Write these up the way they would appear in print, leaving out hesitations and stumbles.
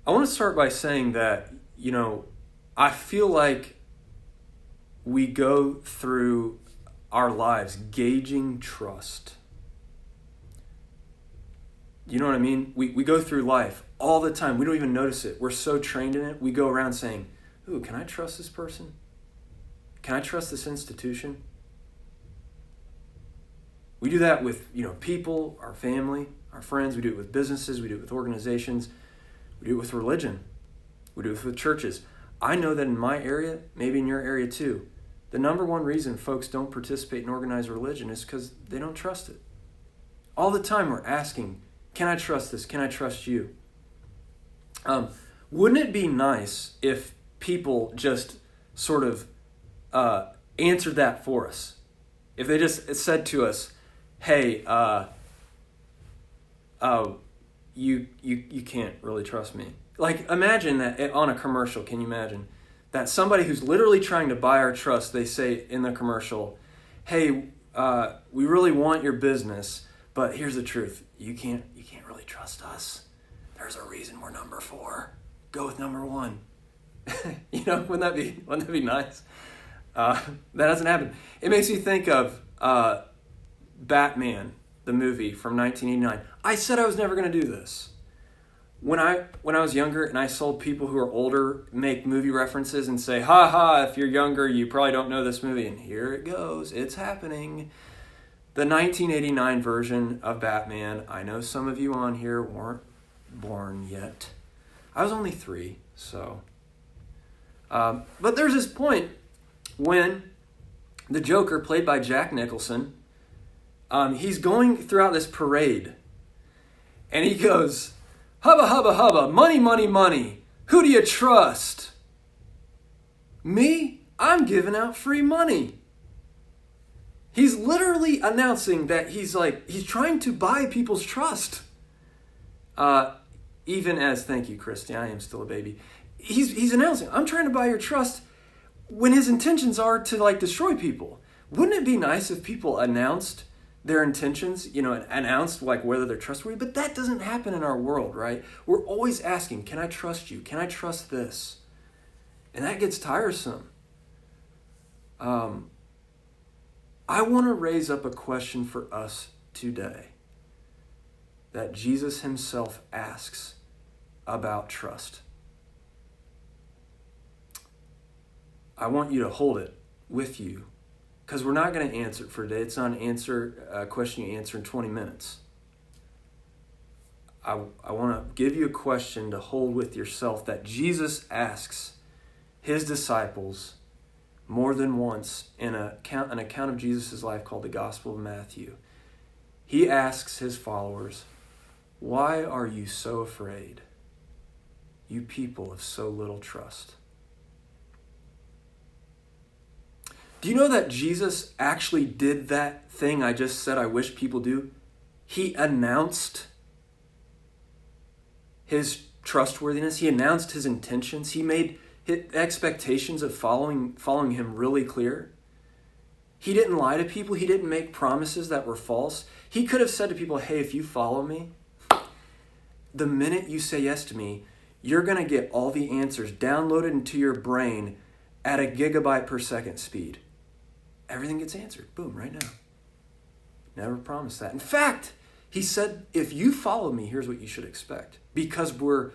I want to start by saying that, I feel like we go through our lives gauging trust. You know what I mean? We go through life all the time. We don't even notice it. We're so trained in it. We go around saying, ooh, can I trust this person? Can I trust this institution? We do that with, people, our family, our friends. We do it with businesses. We do it with organizations. We do it with religion. We do it with churches. I know that in my area, maybe in your area too, the number one reason folks don't participate in organized religion is because they don't trust it. All the time we're asking, can I trust this? Can I trust you? Wouldn't it be nice if people just sort of answered that for us? If they just said to us, hey, you can't really trust me. Like, imagine that on a commercial. Can you imagine that somebody who's literally trying to buy our trust, they say in the commercial, hey, we really want your business, but here's the truth. You can't really trust us. There's a reason we're number 4. Go with number 1. Wouldn't that be nice? That doesn't happen. It makes me think of Batman, the movie from 1989. I said I was never going to do this. When I was younger and I saw people who are older make movie references and say, ha ha, if you're younger, you probably don't know this movie. And here it goes. It's happening. The 1989 version of Batman, I know some of you on here weren't born yet. I was only 3, so. But there's this point when the Joker, played by Jack Nicholson, he's going throughout this parade, and he goes, hubba, hubba, hubba, money, money, money. Who do you trust? Me? I'm giving out free money. He's literally announcing that he's trying to buy people's trust. Even as, thank you, Christy, I am still a baby. He's announcing, I'm trying to buy your trust, when his intentions are to destroy people. Wouldn't it be nice if people announced their intentions, announced whether they're trustworthy? But that doesn't happen in our world, right? We're always asking, can I trust you? Can I trust this? And that gets tiresome. I want to raise up a question for us today that Jesus himself asks about trust. I want you to hold it with you, because we're not going to answer it for today. It's not a question you answer in 20 minutes. I want to give you a question to hold with yourself that Jesus asks his disciples more than once in an account of Jesus' life called the Gospel of Matthew. He asks his followers, why are you so afraid, you people of so little trust? Do you know that Jesus actually did that thing I just said I wish people do? He announced his trustworthiness. He announced his intentions. He made his expectations of following him really clear. He didn't lie to people. He didn't make promises that were false. He could have said to people, hey, if you follow me, the minute you say yes to me, you're going to get all the answers downloaded into your brain at a gigabyte per second speed. Everything gets answered. Boom, right now. Never promised that. In fact, he said, if you follow me, here's what you should expect. Because we're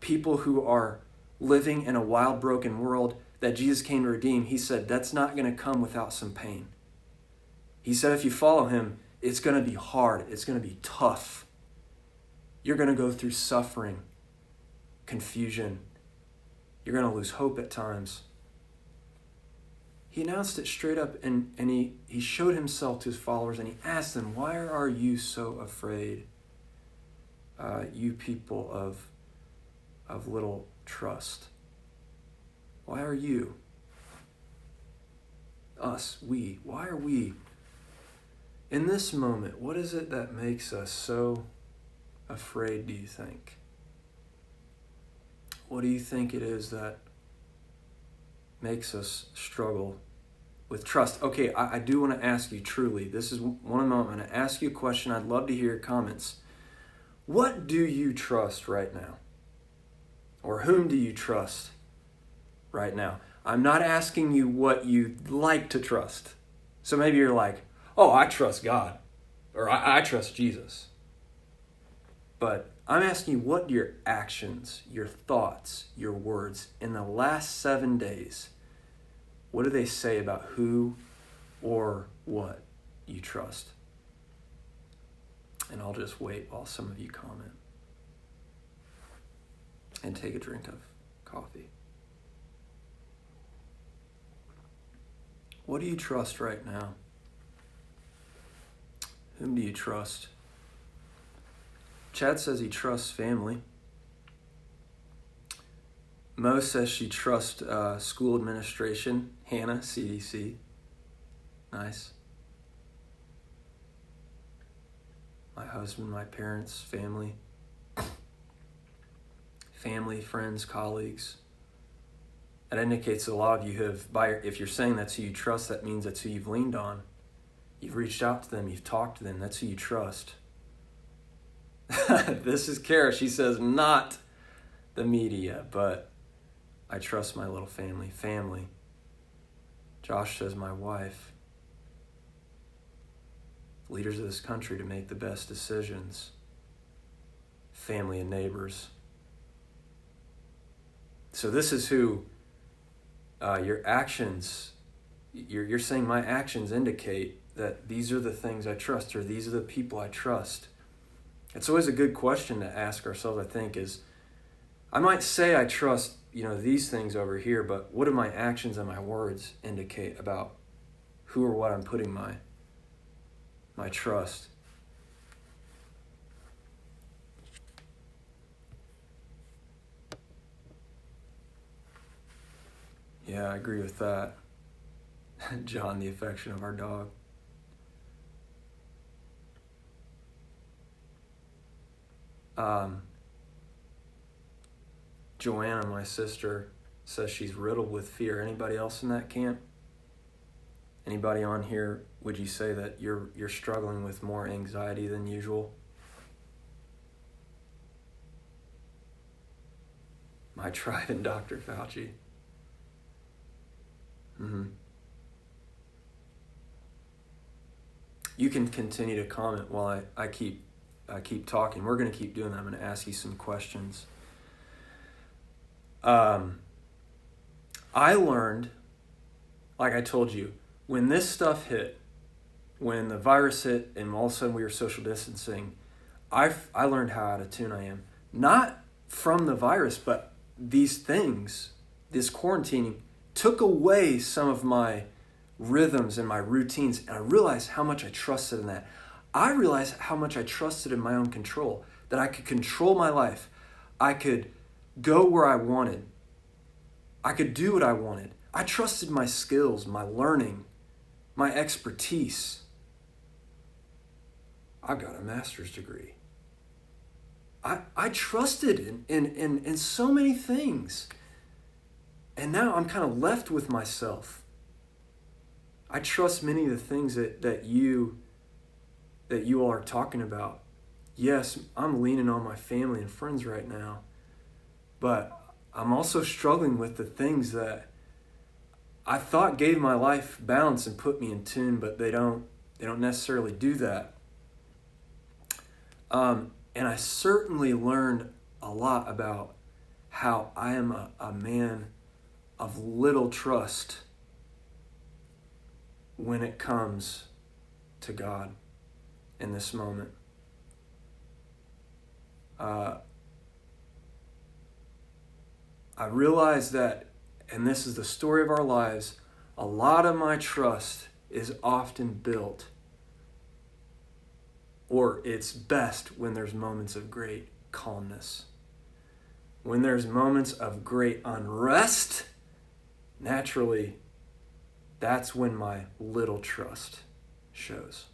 people who are living in a wild, broken world that Jesus came to redeem, he said, that's not going to come without some pain. He said, if you follow him, it's going to be hard. It's going to be tough. You're going to go through suffering, confusion. You're going to lose hope at times. He announced it straight up, and he showed himself to his followers, and he asked them, why are you so afraid, you people of little trust? Why are you? Us, we. Why are we? In this moment, what is it that makes us so afraid, do you think? What do you think it is that makes us struggle with trust? Okay, I do want to ask you truly. This is one moment. I'm going to ask you a question. I'd love to hear your comments. What do you trust right now? Or whom do you trust right now? I'm not asking you what you'd like to trust. So maybe you're like, oh, I trust God, or I trust Jesus. But I'm asking you, what your actions, your thoughts, your words in the last 7 days, what do they say about who or what you trust? And I'll just wait while some of you comment and take a drink of coffee. What do you trust right now? Whom do you trust? Chad says he trusts family. Mo says she trusts school administration. Hannah, CDC. Nice. My husband, my parents, family. Family, friends, colleagues. That indicates a lot of you have, if you're saying that's who you trust, that means that's who you've leaned on. You've reached out to them, you've talked to them, that's who you trust. This is Kara. She says, not the media, but I trust my little family. Family. Josh says, my wife. Leaders of this country to make the best decisions. Family and neighbors. So this is who your actions, you're saying my actions indicate that these are the things I trust, or these are the people I trust. It's always a good question to ask ourselves, I think, is I might say I trust, these things over here, but what do my actions and my words indicate about who or what I'm putting my trust? Yeah, I agree with that. John, the affection of our dog. Joanna, my sister, says she's riddled with fear. Anybody else in that camp? Anybody on here, would you say that you're struggling with more anxiety than usual? My tribe and Dr. Fauci. You can continue to comment while I keep talking. We're going to keep doing that. I'm going to ask you some questions. I learned, like I told you, when this stuff hit, when the virus hit and all of a sudden we were social distancing, I learned how out of tune I am. Not from the virus, but these things, this quarantining, took away some of my rhythms and my routines, and I realized how much I trusted in that. I realized how much I trusted in my own control, that I could control my life. I could go where I wanted. I could do what I wanted. I trusted my skills, my learning, my expertise. I've got a master's degree. I trusted in so many things. And now I'm kind of left with myself. I trust many of the things that you all are talking about. Yes, I'm leaning on my family and friends right now, but I'm also struggling with the things that I thought gave my life balance and put me in tune, but they don't necessarily do that. And I certainly learned a lot about how I am a man of little trust when it comes to God in this moment. I realize that, and this is the story of our lives, a lot of my trust is often built, or it's best when there's moments of great calmness. When there's moments of great unrest, naturally, that's when my little trust shows.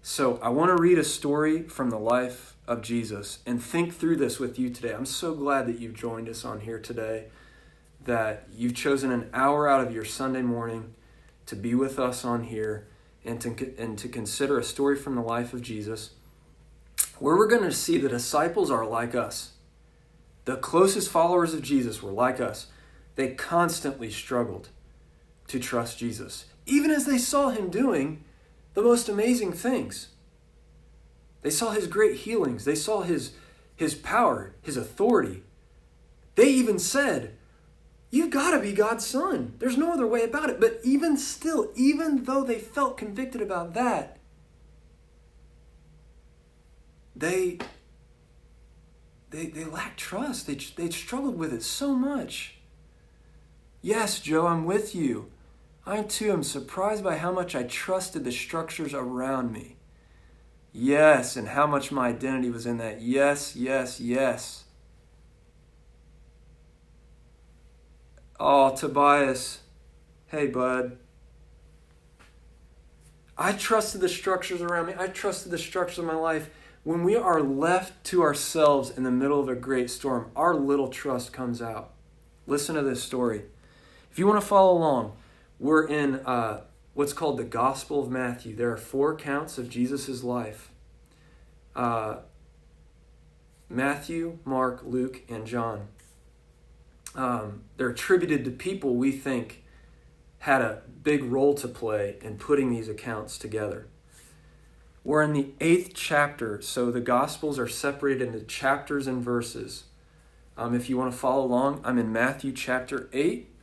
So I want to read a story from the life of Jesus and think through this with you today. I'm so glad that you've joined us on here today, that you've chosen an hour out of your Sunday morning to be with us on here and to consider a story from the life of Jesus, where we're going to see the disciples are like us. The closest followers of Jesus were like us. They constantly struggled to trust Jesus, even as they saw him doing the most amazing things. They saw his great healings. They saw his power, his authority. They even said, "You've got to be God's son. There's no other way about it." But even still, even though they felt convicted about that, they lacked trust. They struggled with it so much. Yes, Joe, I'm with you. I too am surprised by how much I trusted the structures around me. Yes, and how much my identity was in that. Yes, yes, yes. Oh, Tobias. Hey, bud. I trusted the structures around me. I trusted the structures of my life. When we are left to ourselves in the middle of a great storm, our little trust comes out. Listen to this story. If you want to follow along, we're in what's called the Gospel of Matthew. There are 4 accounts of Jesus' life. Matthew, Mark, Luke, and John. They're attributed to people we think had a big role to play in putting these accounts together. We're in the 8th chapter, so the Gospels are separated into chapters and verses. If you want to follow along, I'm in Matthew chapter 8,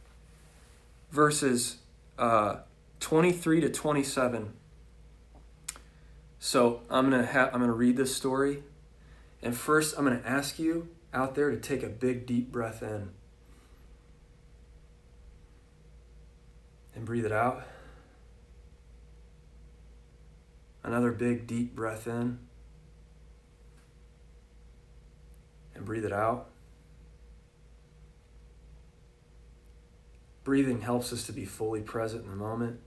verses 23 to 27. So I'm gonna read this story, and first I'm gonna ask you out there to take a big deep breath in and breathe it out. Another big deep breath in and breathe it out. Breathing helps us to be fully present in the moment.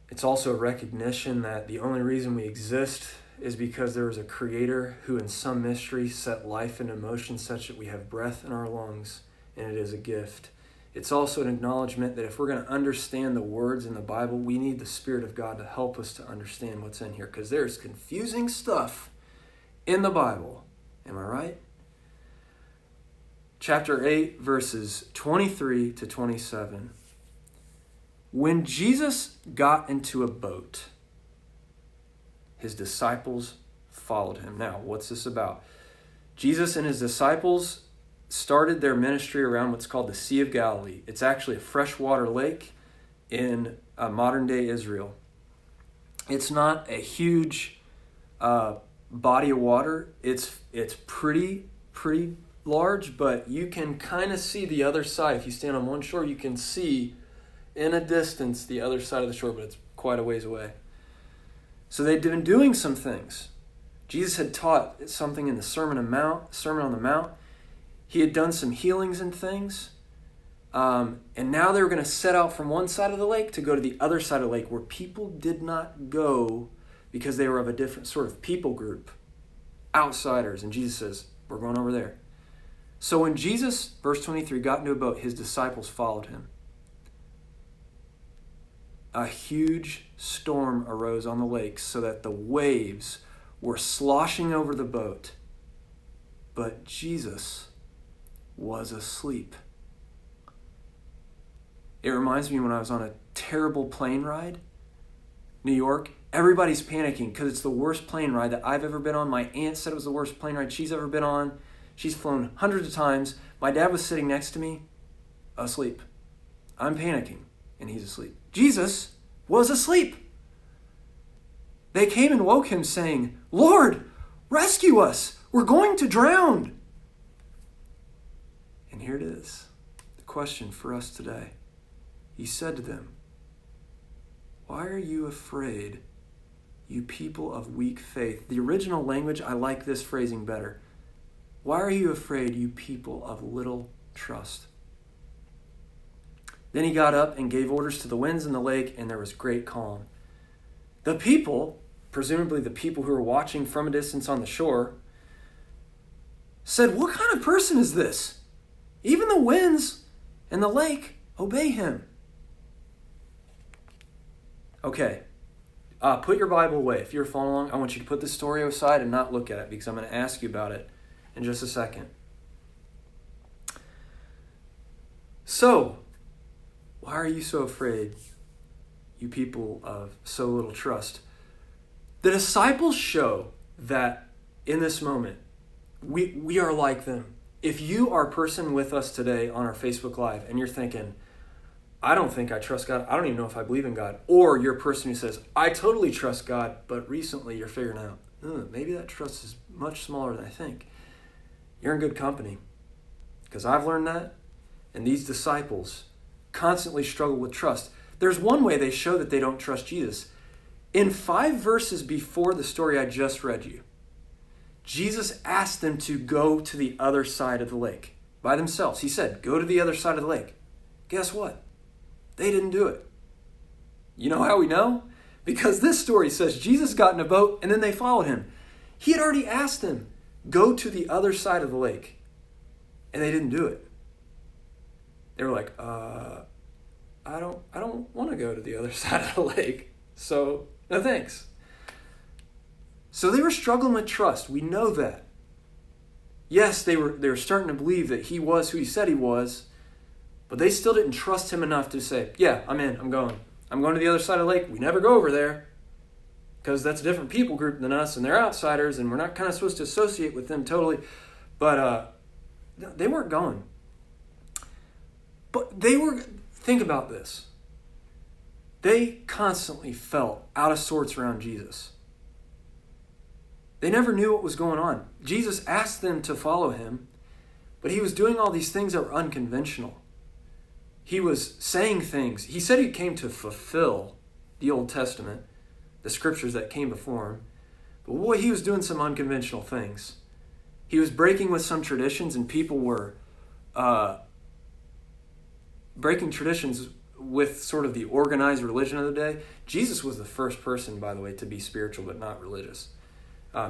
It's also a recognition that the only reason we exist is because there was a creator who in some mystery set life into motion such that we have breath in our lungs, and it is a gift. It's also an acknowledgement that if we're going to understand the words in the Bible, we need the Spirit of God to help us to understand what's in here, because there's confusing stuff in the Bible. Am I right? Chapter 8, verses 23 to 27. When Jesus got into a boat, his disciples followed him. Now, what's this about? Jesus and his disciples started their ministry around what's called the Sea of Galilee. It's actually a freshwater lake in modern-day Israel. It's not a huge body of water. It's pretty large, but you can kind of see the other side. If you stand on one shore, you can see in a distance the other side of the shore, but it's quite a ways away. So they'd been doing some things. Jesus had taught something in the Sermon on the Mount. He had done some healings and things. And now they were going to set out from one side of the lake to go to the other side of the lake where people did not go because they were of a different sort of people group, outsiders. And Jesus says, we're going over there. So when Jesus, verse 23, got into a boat, his disciples followed him. A huge storm arose on the lake so that the waves were sloshing over the boat. But Jesus was asleep. It reminds me when I was on a terrible plane ride, New York. Everybody's panicking because it's the worst plane ride that I've ever been on. My aunt said it was the worst plane ride she's ever been on. She's flown hundreds of times. My dad was sitting next to me, asleep. I'm panicking, and he's asleep. Jesus was asleep. They came and woke him saying, "Lord, rescue us. We're going to drown." And here it is, the question for us today. He said to them, "Why are you afraid, you people of weak faith?" The original language, I like this phrasing better. Why are you afraid, you people of little trust? Then he got up and gave orders to the winds and the lake, and there was great calm. The people, presumably the people who were watching from a distance on the shore, said, "What kind of person is this? Even the winds and the lake obey him." Okay, put your Bible away. If you're following along, I want you to put this story aside and not look at it because I'm going to ask you about it in just a second. So, why are you so afraid, you people of so little trust? The disciples show that in this moment, we are like them. If you are a person with us today on our Facebook Live and you're thinking, I don't think I trust God, I don't even know if I believe in God, or you're a person who says, I totally trust God, but recently you're figuring out, maybe that trust is much smaller than I think. You're in good company, because I've learned that, and these disciples constantly struggle with trust. There's one way they show that they don't trust Jesus. In 5 verses before the story I just read you, Jesus asked them to go to the other side of the lake by themselves. He said, go to the other side of the lake. Guess what? They didn't do it. You know how we know? Because this story says Jesus got in a boat and then they followed him. He had already asked them, go to the other side of the lake. And they didn't do it. They were like, I don't want to go to the other side of the lake. So, no thanks. So they were struggling with trust. We know that. Yes, they were starting to believe that he was who he said he was, but they still didn't trust him enough to say, yeah, I'm in, I'm going. I'm going to the other side of the lake. We never go over there because that's a different people group than us, and they're outsiders, and we're not kind of supposed to associate with them totally. But they weren't going. But think about this. They constantly felt out of sorts around Jesus. They never knew what was going on. Jesus asked them to follow him, but he was doing all these things that were unconventional. He was saying things. He said he came to fulfill the Old Testament, the scriptures that came before him. But boy, he was doing some unconventional things. He was breaking with some traditions, and people were breaking traditions with sort of the organized religion of the day. Jesus was the first person, by the way, to be spiritual but not religious.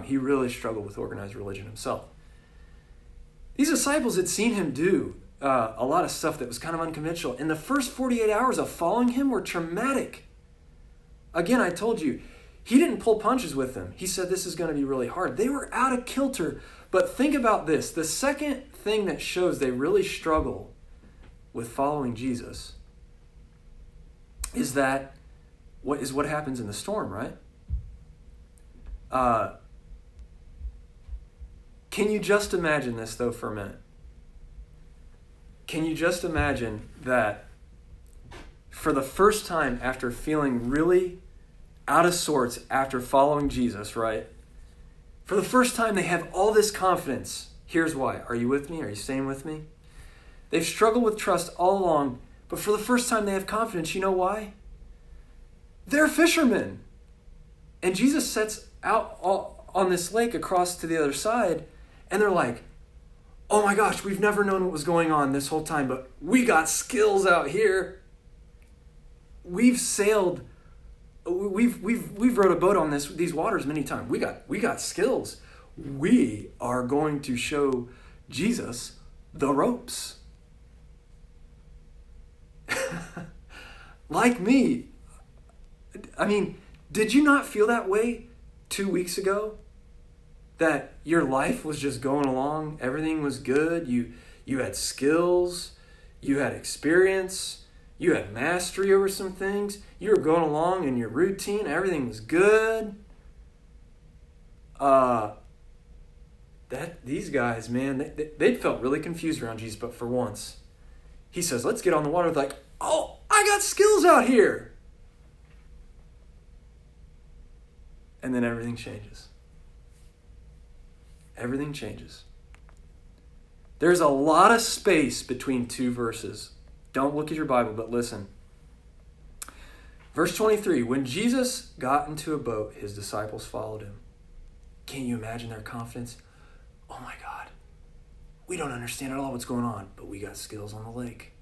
He really struggled with organized religion himself. These disciples had seen him do a lot of stuff that was kind of unconventional. And the first 48 hours of following him were traumatic. Again, I told you, he didn't pull punches with them. He said this is going to be really hard. They were out of kilter. But think about this. The second thing that shows they really struggle with following Jesus is what happens in the storm, right? Can you just imagine this, though, for a minute? Can you just imagine that for the first time after feeling really out of sorts after following Jesus, right? For the first time they have all this confidence. Here's why. Are you with me? Are you staying with me? They've struggled with trust all along, but for the first time they have confidence. You know why? They're fishermen. And Jesus sets out on this lake across to the other side, and they're like, oh my gosh, we've never known what was going on this whole time, but we got skills out here. We've sailed, we've rowed a boat on these waters many times. We got skills. We are going to show Jesus the ropes. Like me. I mean, did you not feel that way 2 weeks ago? That your life was just going along, everything was good, you had skills, you had experience, you had mastery over some things, you were going along in your routine, everything was good. These guys, man, they felt really confused around Jesus, but for once, he says, let's get on the water. They're like, oh, I got skills out here. And then everything changes. Everything changes. There's a lot of space between 2 verses. Don't look at your Bible, but listen. Verse 23, when Jesus got into a boat, his disciples followed him. Can you imagine their confidence? Oh my God, we don't understand at all what's going on, but we got skills on the lake.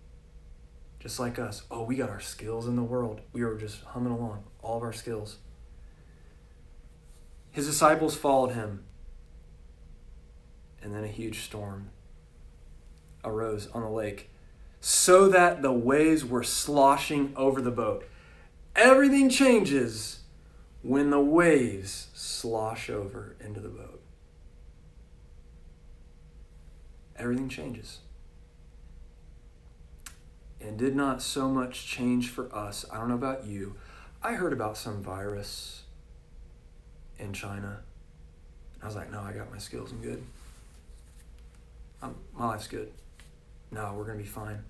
Just like us. Oh, we got our skills in the world. We were just humming along, all of our skills. His disciples followed him. And then a huge storm arose on the lake so that the waves were sloshing over the boat. Everything changes when the waves slosh over into the boat. everything changes. And did not so much change for us. I don't know about you. I heard about some virus in China. I was like, no, I got my skills. I'm good. My life's good. No, we're going to be fine.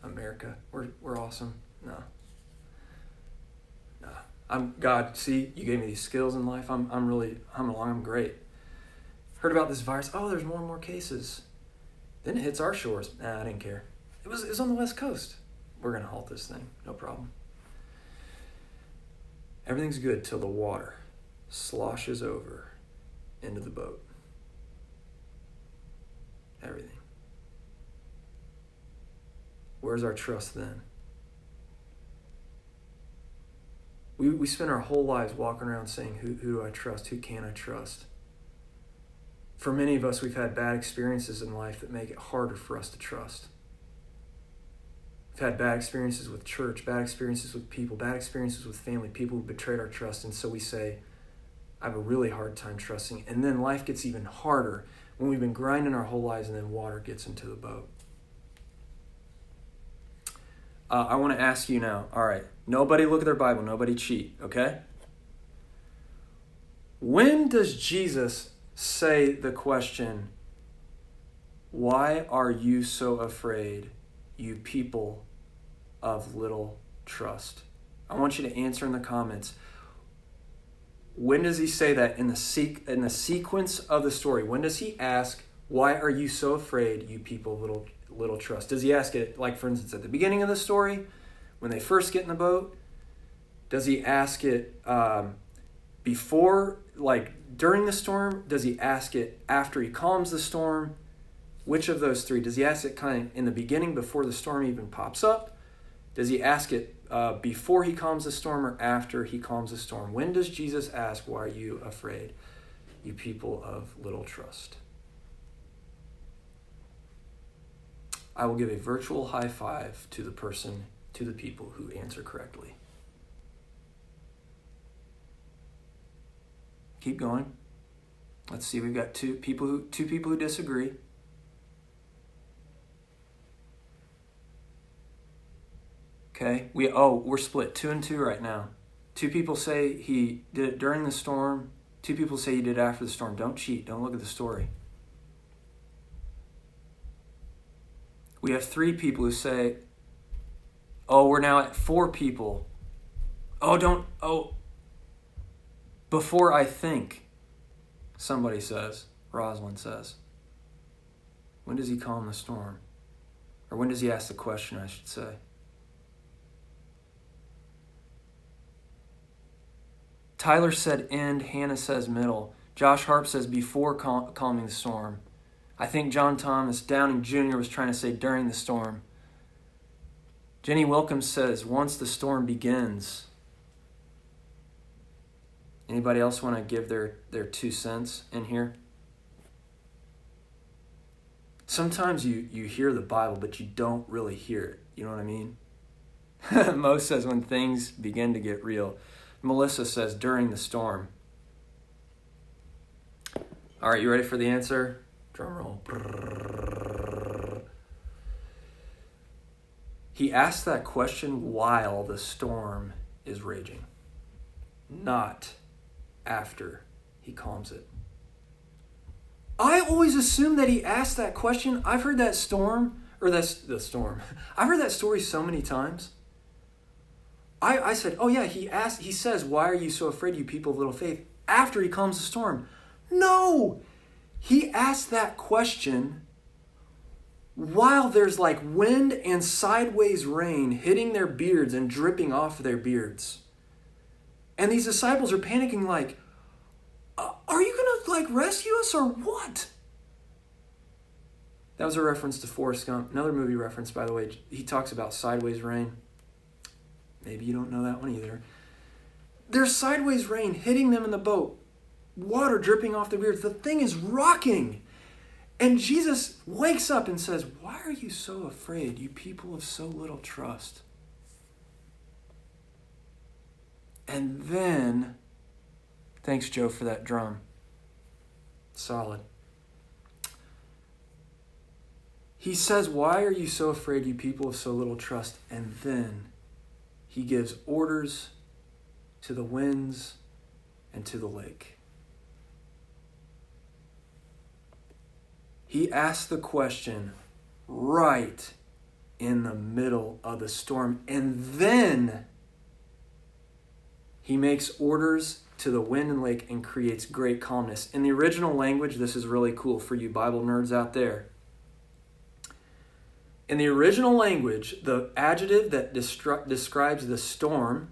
America, we're awesome. No. I'm God. See, you gave me these skills in life. I'm humming along. I'm great. Heard about this virus. Oh, there's more and more cases. Then it hits our shores. Nah, I didn't care. It was on the West Coast. We're gonna halt this thing. No problem. Everything's good till the water sloshes over into the boat. Everything. Where's our trust then? We spend our whole lives walking around saying, who do I trust? Who can I trust? For many of us, we've had bad experiences in life that make it harder for us to trust. We've had bad experiences with church, bad experiences with people, bad experiences with family, people who betrayed our trust. And so we say, I have a really hard time trusting. And then life gets even harder when we've been grinding our whole lives and then water gets into the boat. I want to ask you now, all right, nobody look at their Bible, nobody cheat, okay? When does Jesus say the question, why are you so afraid, you people of little trust? I want you to answer in the comments. When does he say that in the sequence of the story? When does he ask, why are you so afraid, you people of little trust? Does he ask it, like, for instance, at the beginning of the story, when they first get in the boat? Does he ask it before, like, during the storm? Does he ask it after he calms the storm? Which of those three? Does he ask it kind of in the beginning before the storm even pops up? Does he ask it before he calms the storm or after he calms the storm? When does Jesus ask, why are you afraid, you people of little trust? I will give a virtual high five to the people who answer correctly. Keep going. Let's see, we've got two people who disagree. Okay, we're split 2 and 2 right now. 2 people say he did it during the storm. 2 people say he did it after the storm. Don't cheat. Don't look at the story. We have 3 people who say, we're now at 4 people. Before I think, somebody says, Rosalind says. When does he calm the storm? Or when does he ask the question, I should say? Tyler said end, Hannah says middle. Josh Harp says before calming the storm. I think John Thomas Downing Jr. was trying to say during the storm. Jenny Wilkins says once the storm begins. Anybody else want to give their 2 cents in here? Sometimes you hear the Bible, but you don't really hear it. You know what I mean? Mo says when things begin to get real. Melissa says during the storm. All right, you ready for the answer? Drum roll. He asked that question while the storm is raging, not after he calms it. I always assumed that he asked that question. I've heard that I've heard that story so many times. I said, he says, why are you so afraid, you people of little faith, after he calms the storm? No! He asked that question while there's like wind and sideways rain hitting their beards and dripping off their beards. And these disciples are panicking like, are you going to rescue us or what? That was a reference to Forrest Gump. Another movie reference, by the way. He talks about sideways rain. Maybe you don't know that one either. There's sideways rain hitting them in the boat. Water dripping off their beards. The thing is rocking. And Jesus wakes up and says, why are you so afraid, you people of so little trust? And then, thanks, Joe, for that drum. Solid. He says, "Why are you so afraid, you people of so little trust?" And then he gives orders to the winds and to the lake. He asks the question right in the middle of the storm. And then he makes orders to the wind and lake and creates great calmness. In the original language, this is really cool for you Bible nerds out there. In the original language, the adjective that describes the storm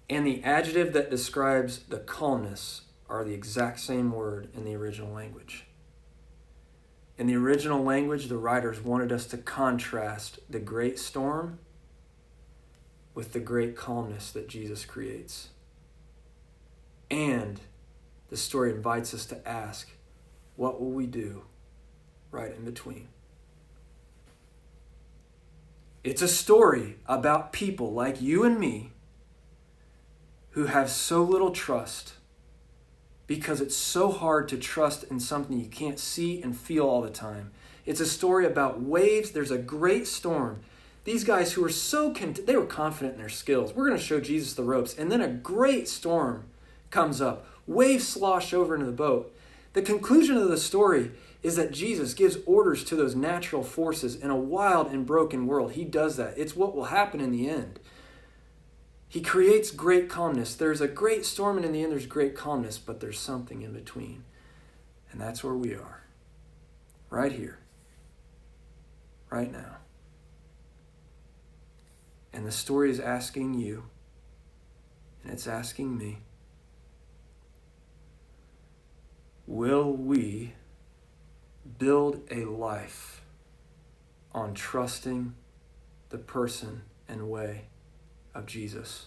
and the adjective that describes the calmness are the exact same word in the original language. In the original language, the writers wanted us to contrast the great storm with the great calmness that Jesus creates. And the story invites us to ask, what will we do right in between? It's a story about people like you and me who have so little trust because it's so hard to trust in something you can't see and feel all the time. It's a story about waves. There's a great storm. These guys who were they were confident in their skills. We're going to show Jesus the ropes. And then a great storm comes up. Waves slosh over into the boat. The conclusion of the story is that Jesus gives orders to those natural forces in a wild and broken world. He does that. It's what will happen in the end. He creates great calmness. There's a great storm, and in the end there's great calmness, but there's something in between. And that's where we are. Right here. Right now. And the story is asking you, and it's asking me, will we build a life on trusting the person and way of Jesus?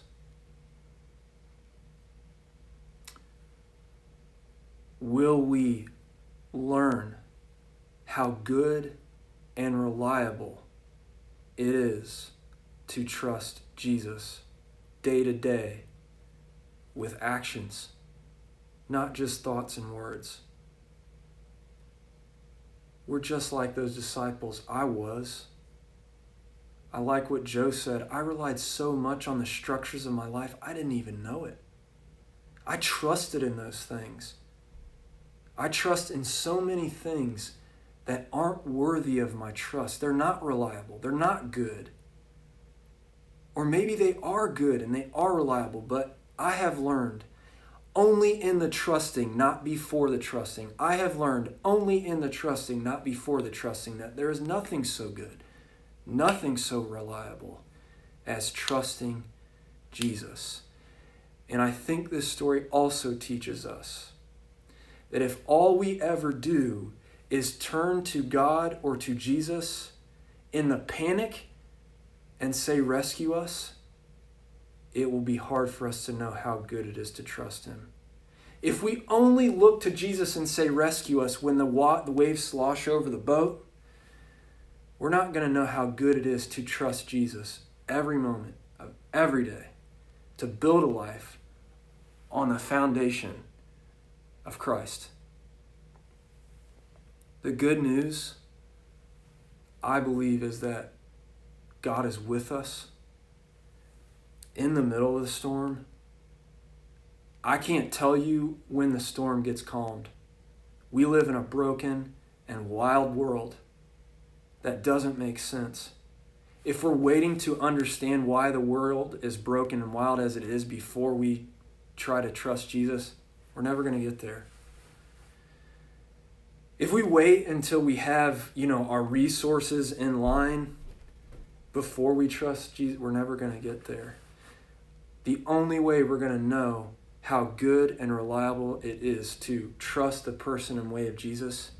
Will we learn how good and reliable it is to trust Jesus day to day with actions, not just thoughts and words? We're just like those disciples. I was. I like what Joe said. I relied so much on the structures of my life, I didn't even know it. I trusted in those things. I trust in so many things that aren't worthy of my trust. They're not reliable. They're not good. Or maybe they are good and they are reliable, but I have learned only in the trusting, not before the trusting. I have learned only in the trusting, not before the trusting, that there is nothing so good, nothing so reliable as trusting Jesus. And I think this story also teaches us that if all we ever do is turn to God or to Jesus in the panic and say, "Rescue us," it will be hard for us to know how good it is to trust him. If we only look to Jesus and say, "Rescue us," when the waves slosh over the boat, we're not going to know how good it is to trust Jesus every moment of every day, to build a life on the foundation of Christ. The good news, I believe, is that God is with us in the middle of the storm. I can't tell you when the storm gets calmed. We live in a broken and wild world that doesn't make sense. If we're waiting to understand why the world is broken and wild as it is before we try to trust Jesus, we're never going to get there. If we wait until we have, our resources in line before we trust Jesus, we're never going to get there. The only way we're going to know how good and reliable it is to trust the person and way of Jesus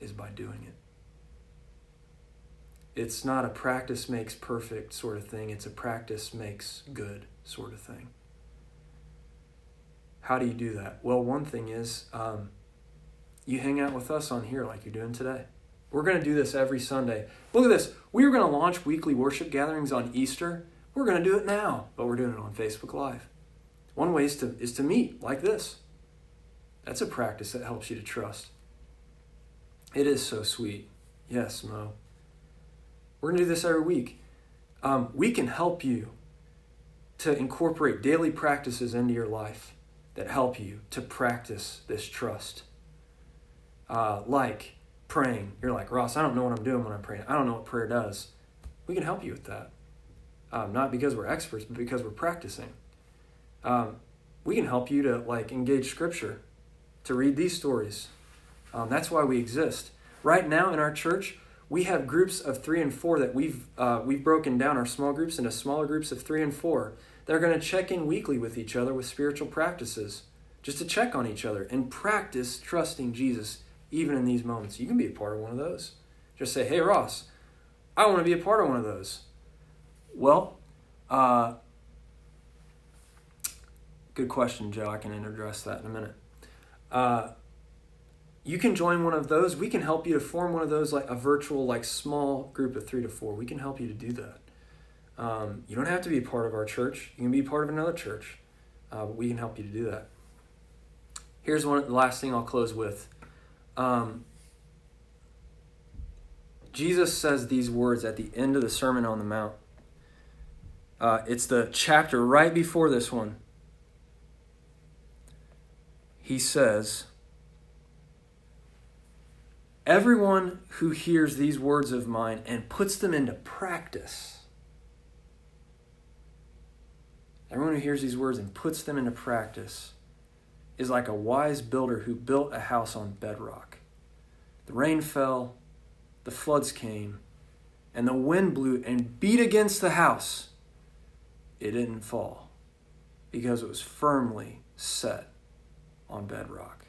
is by doing it. It's not a practice makes perfect sort of thing. It's a practice makes good sort of thing. How do you do that? Well, one thing is you hang out with us on here like you're doing today. We're going to do this every Sunday. Look at this. We were going to launch weekly worship gatherings on Easter. We're going to do it now, but we're doing it on Facebook Live. One way is to meet like this. That's a practice that helps you to trust. It is so sweet. Yes, Mo. We're going to do this every week. We can help you to incorporate daily practices into your life that help you to practice this trust. Like praying. You're like, Ross, I don't know what I'm doing when I'm praying. I don't know what prayer does. We can help you with that. Not because we're experts, but because we're practicing. We can help you to engage Scripture, to read these stories. That's why we exist. Right now in our church, we have groups of 3 and 4 that we've broken down our small groups into smaller groups of 3 and 4. They're going to check in weekly with each other with spiritual practices, just to check on each other and practice trusting Jesus even in these moments. You can be a part of one of those. Just say, hey, Ross, I want to be a part of one of those. Well, good question, Joe. I can address that in a minute. You can join one of those. We can help you to form one of those, like a virtual, small group of 3 to 4. We can help you to do that. You don't have to be a part of our church. You can be part of another church. We can help you to do that. Here's the last thing I'll close with. Jesus says these words at the end of the Sermon on the Mount. It's the chapter right before this one. He says, everyone who hears these words of mine and puts them into practice, everyone who hears these words and puts them into practice is like a wise builder who built a house on bedrock. The rain fell, the floods came, and the wind blew and beat against the house. It didn't fall because it was firmly set on bedrock.